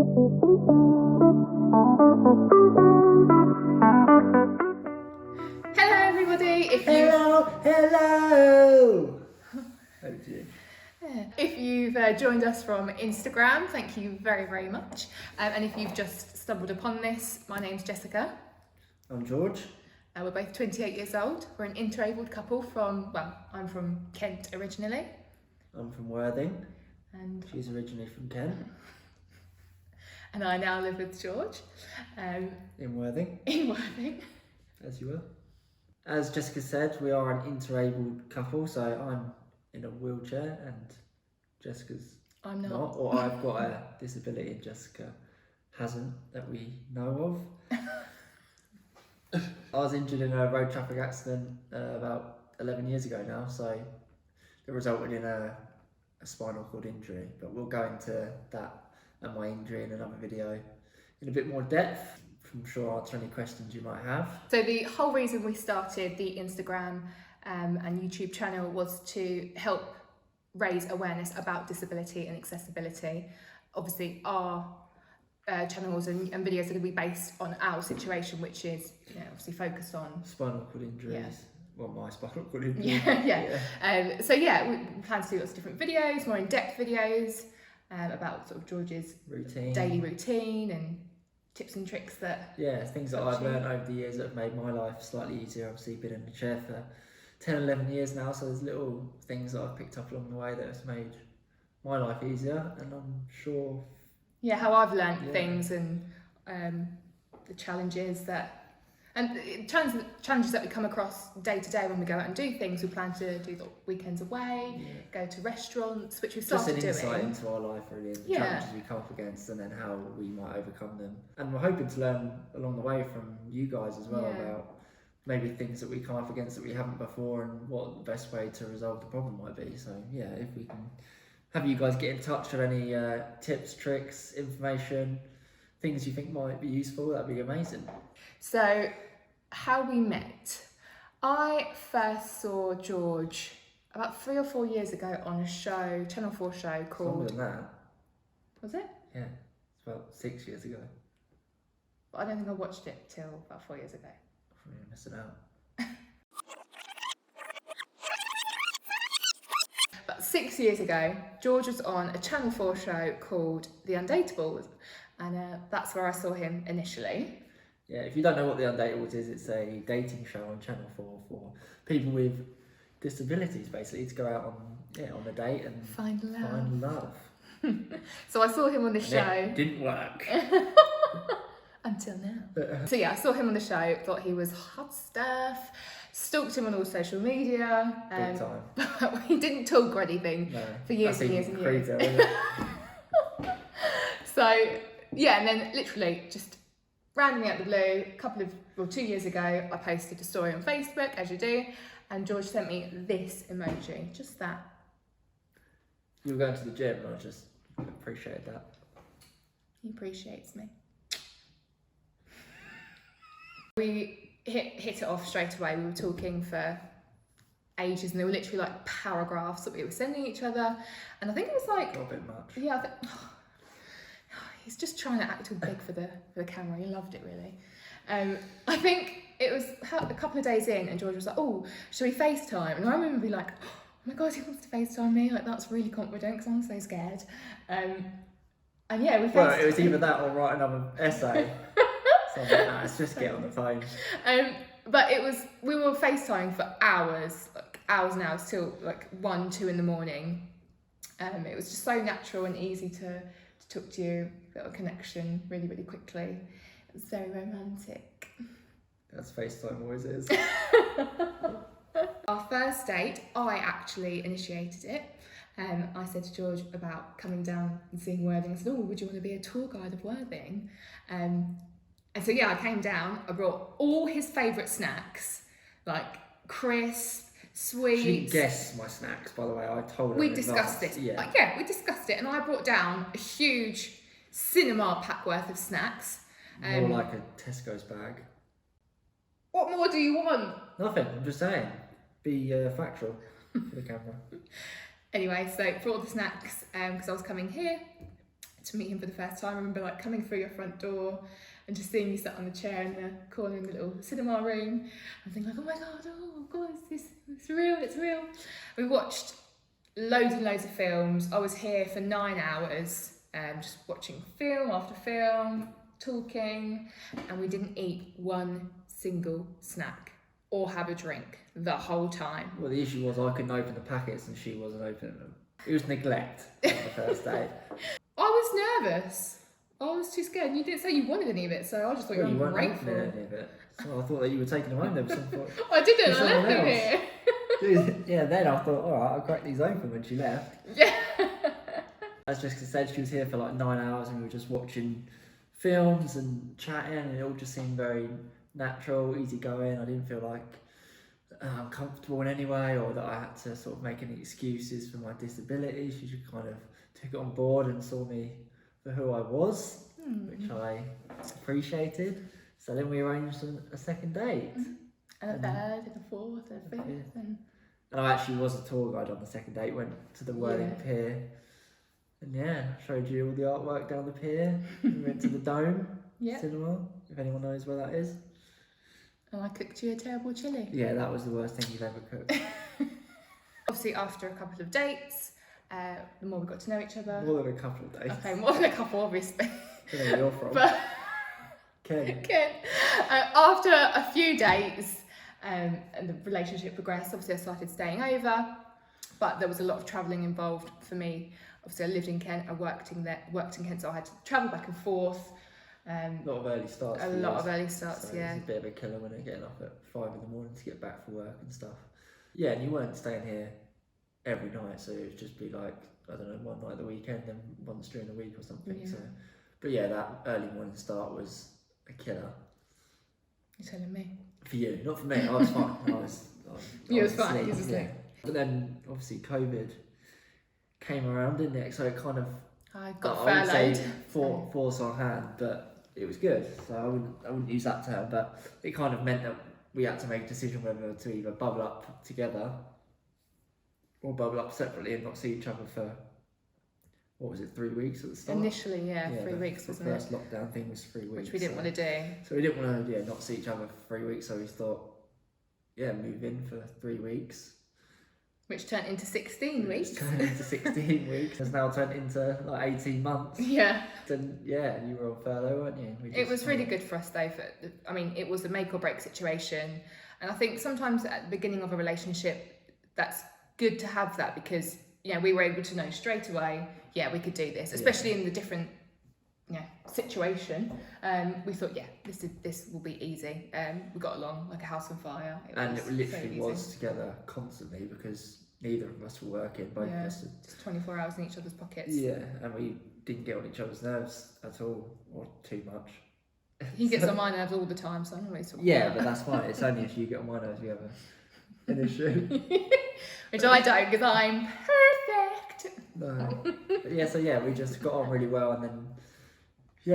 Hello everybody! Hello! Oh dear. If you've joined us from Instagram, thank you very, very much. And if you've just stumbled upon this, my name's Jessica. I'm George. We're both 28 years old. We're an interabled couple from, well, I'm from Kent originally. I'm from Worthing. And she's originally from Kent. And I now live with George. In Worthing. In Worthing. As you will. As Jessica said, we are an interabled couple, so I'm in a wheelchair and Jessica's I'm not. or I've got a disability and Jessica hasn't that we know of. I was injured in a road traffic accident about 11 years ago now, so it resulted in a spinal cord injury, but we'll go into that and my injury in another video in a bit more depth. I'm sure I'll answer any questions you might have. So the whole reason we started the Instagram and YouTube channel was to help raise awareness about disability and accessibility. Obviously our channels and videos are going to be based on our situation, which is obviously focused on spinal cord injuries. Yeah. Well, my spinal cord injury. Yeah. So yeah, we plan to do lots of different videos, more in-depth videos about sort of George's daily routine and tips and tricks that... Yeah, things that I've learned over the years that have made my life slightly easier. Obviously been in the chair for 10, 11 years now, so there's little things that I've picked up along the way that has made my life easier, and I'm sure... Yeah, how I've learned things and the challenges that... And challenges that we come across day to day when we go out and do things. We plan to do the weekends away, go to restaurants, which we've started doing. Just an insight into our life really, and the challenges we come up against and then how we might overcome them. And we're hoping to learn along the way from you guys as well about maybe things that we come up against that we haven't before and what the best way to resolve the problem might be. So yeah, if we can have you guys get in touch with any tips, tricks, information, things you think might be useful, that'd be amazing. So, how we met. I first saw George about 3 or 4 years ago on a show, Channel 4 show called... Longer than that. Was it? Yeah, it's about 6 years ago. But I don't think I watched it till about 4 years ago. You're missing out. About 6 years ago, George was on a Channel 4 show called The Undateables, and that's where I saw him initially. Yeah, if you don't know what The Undateables is, it's a dating show on Channel 4 for people with disabilities, basically, to go out on a date and find love. So I saw him on the show. It didn't work. Until now. So yeah, I saw him on the show, thought he was hot stuff, stalked him on all social media. Big time. But we didn't talk or anything for years and years and years. So yeah, and then literally just randomly out of the blue, 2 years ago, I posted a story on Facebook, as you do, and George sent me this emoji, just that. You were going to the gym, and I just appreciate that. He appreciates me. We hit it off straight away. We were talking for ages, and they were literally like paragraphs that we were sending each other, and I think it was like... Got a bit much. Yeah, I think... He's just trying to act all big for the camera. He loved it, really. I think it was a couple of days in and George was like, oh, should we FaceTime? And I remember being like, oh my God, he wants to FaceTime me. Like, that's really confident because I'm so scared. And yeah, we FaceTimed. Well, it was either that or write another essay. So I'm like, let's just get on the phone. But we were FaceTiming for hours and hours till like 1, 2 in the morning. It was just so natural and easy to talk to you, build a connection really, really quickly. It was very romantic. As FaceTime always is. Our first date, I actually initiated it. I said to George about coming down and seeing Worthing. I said, oh, would you want to be a tour guide of Worthing? And so yeah, I came down, I brought all his favourite snacks, like crisp, sweets. She guessed my snacks, by the way. I told her. We discussed it. Yeah, we discussed it, and I brought down a huge cinema pack worth of snacks. More like a Tesco's bag. What more do you want? Nothing. I'm just saying. Be factual for the camera. Anyway, so brought the snacks because I was coming here to meet him for the first time. I remember like coming through your front door and just seeing you sat on the chair in the corner in the little cinema room. I'm thinking like, oh god, it's real, it's real. We watched loads and loads of films. I was here for 9 hours, just watching film after film, talking, and we didn't eat one single snack or have a drink the whole time. Well, the issue was I couldn't open the packets and she wasn't opening them. It was neglect on the first day. I was nervous. I was too scared. And you didn't say you wanted any of it, so I just thought Well, you were weren't ungrateful. opening any of it. So I thought that you were taking them home. There was some point. I didn't. With I left someone them else. here. Yeah, then I thought, alright, I'll crack these open when she left. Yeah. As Jessica said, she was here for like 9 hours and we were just watching films and chatting, and it all just seemed very natural, easy going. I didn't feel like uncomfortable in any way, or that I had to sort of make any excuses for my disability. She just kind of took it on board and saw me for who I was, which I appreciated. So then we arranged a second date. And a third, and a fourth, and a fifth. And I actually was a tour guide on the second date, went to the Whirling Pier, and showed you all the artwork down the pier. We went to the Dome Cinema, if anyone knows where that is. And I cooked you a terrible chili. Yeah, that was the worst thing you've ever cooked. Obviously, after a couple of dates, the more we got to know each other. More than a couple of days. Okay, more than a couple, obviously. I don't know where you're from. But Ken. After a few dates, and the relationship progressed, obviously I started staying over, but there was a lot of travelling involved for me. Obviously I lived in Kent, I worked in Kent, so I had to travel back and forth. A lot of early starts. A lot of early starts, so it's a bit of a killer when they're getting up at 5 in the morning to get back for work and stuff. Yeah, and you weren't staying here every night, so it would just be like, I don't know, one night at the weekend and once during the week or something. Yeah. So, but yeah, that early morning start was a killer. You're telling me? For you, not for me. I was fine. You was fine. asleep, You was asleep. But then obviously COVID came around, didn't it? So it kind of I got I would furloughed. say force on hand, but it was good. So I wouldn't use that term, but it kind of meant that we had to make a decision whether to either bubble up together or bubble up separately and not see each other for, what was it, 3 weeks at the start? Initially, 3 weeks, wasn't it? The first lockdown thing was 3 weeks. Which we didn't want to do. So we didn't want to not see each other for 3 weeks, so we thought, move in for 3 weeks. Which turned into 16 weeks. Turned into 16 weeks. Has now turned into like 18 months. Yeah. And you were on furlough, weren't you? It was really good for us though. It was a make or break situation. And I think sometimes at the beginning of a relationship, that's good to have that because, we were able to know straight away, we could do this, especially in the different situation. We thought, this will be easy. We got along like a house on fire. It literally was together constantly because neither of us were working. Both of us. Just 24 hours in each other's pockets. Yeah, and we didn't get on each other's nerves at all, or too much. He gets on my nerves all the time, so I'm always talking but that's fine. It's only if you get on my nerves we have an issue. Which I don't, because I'm perfect. No. But we just got on really well, and then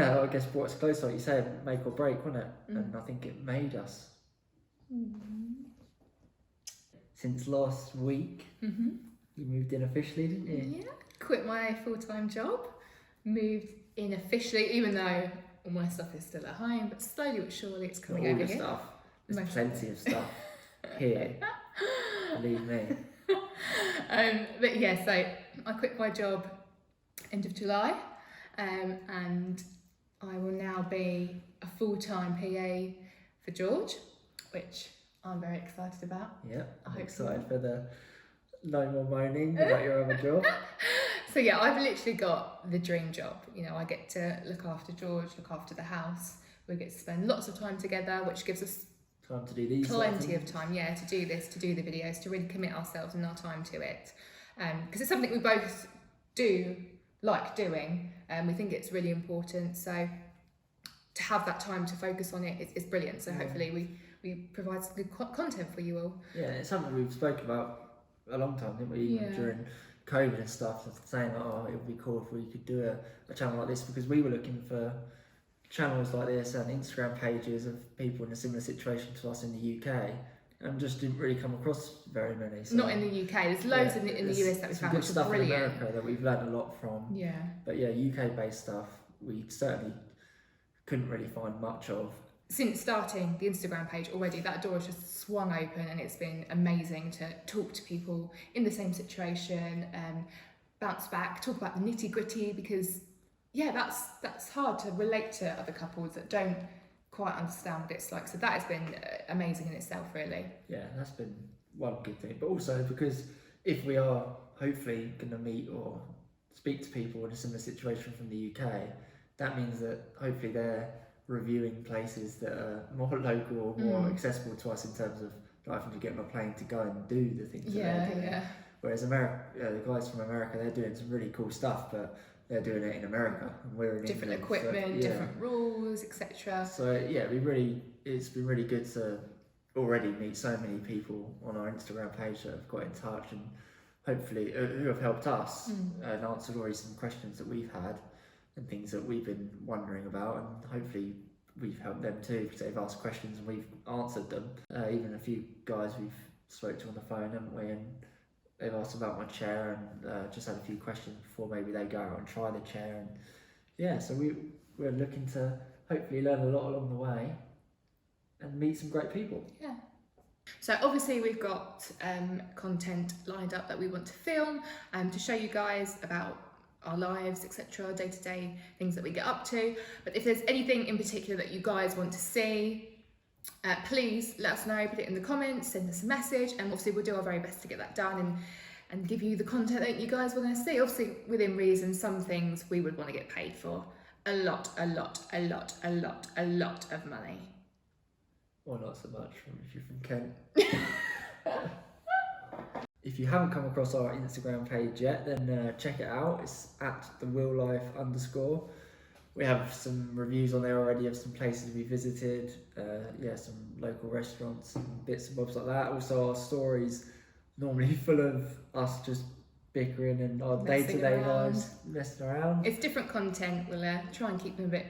I guess brought us closer, like you said, make or break, wasn't it? And I think it made us. Since last week, you moved in officially, didn't you? Yeah, quit my full-time job, moved in officially, even though all my stuff is still at home, but slowly but surely it's coming over here. Stuff. There's plenty of stuff here. Believe me. So I quit my job end of July, and I will now be a full-time PA for George, which I'm very excited about. Yeah, I'm excited for the no more moaning about your other job. So I've literally got the dream job. I get to look after George, look after the house. We get to spend lots of time together, which gives us time to do these. Plenty of time, to do this, to do the videos, to really commit ourselves and our time to it. Because it's something we both do like doing, and we think it's really important. So to have that time to focus on it is brilliant. So hopefully we provide some good content for you all. Yeah, it's something we've spoken about a long time, didn't we? Even during COVID and stuff, saying it would be cool if we could do a channel like this, because we were looking for channels like this and Instagram pages of people in a similar situation to us in the UK and just didn't really come across very many. So, not in the UK. There's loads in the US that we some found, good which is stuff in brilliant. America that we've learned a lot from. Yeah. But yeah, UK-based stuff we certainly couldn't really find much of. Since starting the Instagram page already, that door has just swung open, and it's been amazing to talk to people in the same situation, bounce back, talk about the nitty gritty, because yeah, that's hard to relate to other couples that don't quite understand what it's like. So that has been amazing in itself, really. Yeah, that's been one good thing. But also because if we are hopefully going to meet or speak to people in a similar situation from the UK, that means that hopefully they're reviewing places that are more local or more accessible to us in terms of not having to get on a plane to go and do the things that they're doing. Yeah. Whereas America, the guys from America, they're doing some really cool stuff, but they're doing it in America and we're in Different England, equipment, so, yeah. different rules, etc. So yeah, it's been really good to already meet so many people on our Instagram page that have got in touch and hopefully who have helped us and answered already some questions that we've had and things that we've been wondering about, and hopefully we've helped them too because they've asked questions and we've answered them. Even a few guys we've spoke to on the phone, haven't we? And they've asked about my chair and just had a few questions before maybe they go out and try the chair. And yeah, so we're looking to hopefully learn a lot along the way and meet some great people. Yeah. So obviously we've got content lined up that we want to film to show you guys about our lives, etc., day-to-day things that we get up to. But if there's anything in particular that you guys want to see, please let us know, put it in the comments, send us a message, and obviously we'll do our very best to get that done and give you the content that you guys want to see. Obviously within reason, some things we would want to get paid for. A lot of money. Or not so much if you're from Kent. If you haven't come across our Instagram page yet, then check it out. It's at @thewheellife_. We have some reviews on there already of some places we visited, some local restaurants and bits and bobs like that. Also our stories, normally full of us just bickering and our day-to-day lives, messing around. It's different content. We'll try and keep them a bit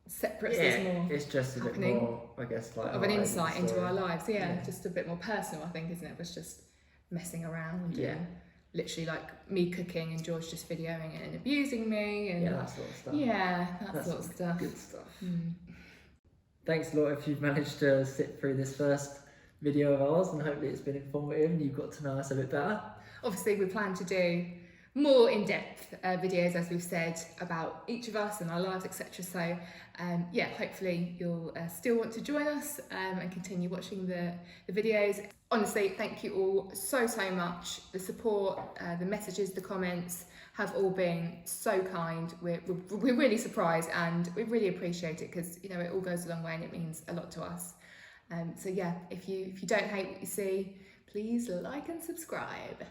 separate. So Yeah, more it's just a bit more, I guess, like of an insight into our lives. Yeah, just a bit more personal, I think, isn't it? It was just messing around and literally like me cooking and George just videoing it and abusing me and that sort of stuff. Yeah, that sort of stuff. Good stuff. Thanks a lot if you've managed to sit through this first video of ours, and hopefully it's been informative and you've got to know us a bit better. Obviously we plan to do more in-depth videos, as we've said, about each of us and our lives, etc. So hopefully you'll still want to join us and continue watching the videos. Honestly, thank you all so much. The support, the messages, the comments have all been so kind. We're really surprised and we really appreciate it because it all goes a long way and it means a lot to us. So yeah, if you don't hate what you see, please like and subscribe.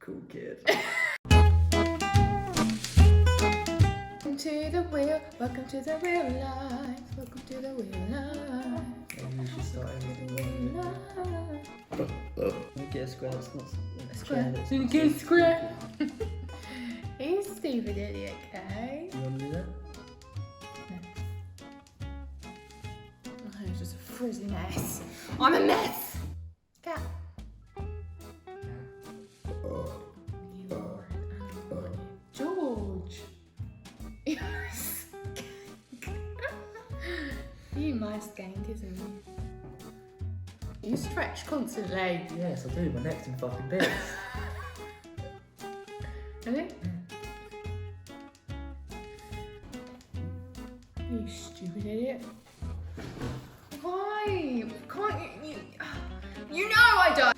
Cool kid. Welcome to the wheel, welcome to the real life, welcome to the wheel life. Maybe we should start everything one. Get a square that's not A square. that's Did you not get a so square? stupid. He's stupid idiot, okay? Do you want to do that? Oh, it's just a frizzy mess. I'm a mess! Cat. You are an animal. George! You my skank, isn't you? You stretch constantly. Yes, I do. My neck's in fucking bits. Really? You stupid idiot. Why? Can't you? You know I don't.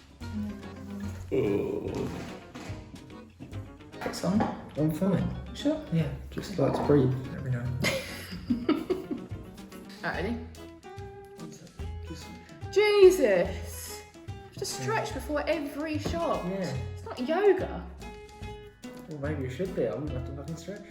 It's on. I'm fine. Sure. Yeah, just like to breathe every now and then. Alright, ready? Just, Jesus! You have to stretch before every shot. yeah. It's not yoga. Well, maybe it should be. I wouldn't have to fucking stretch.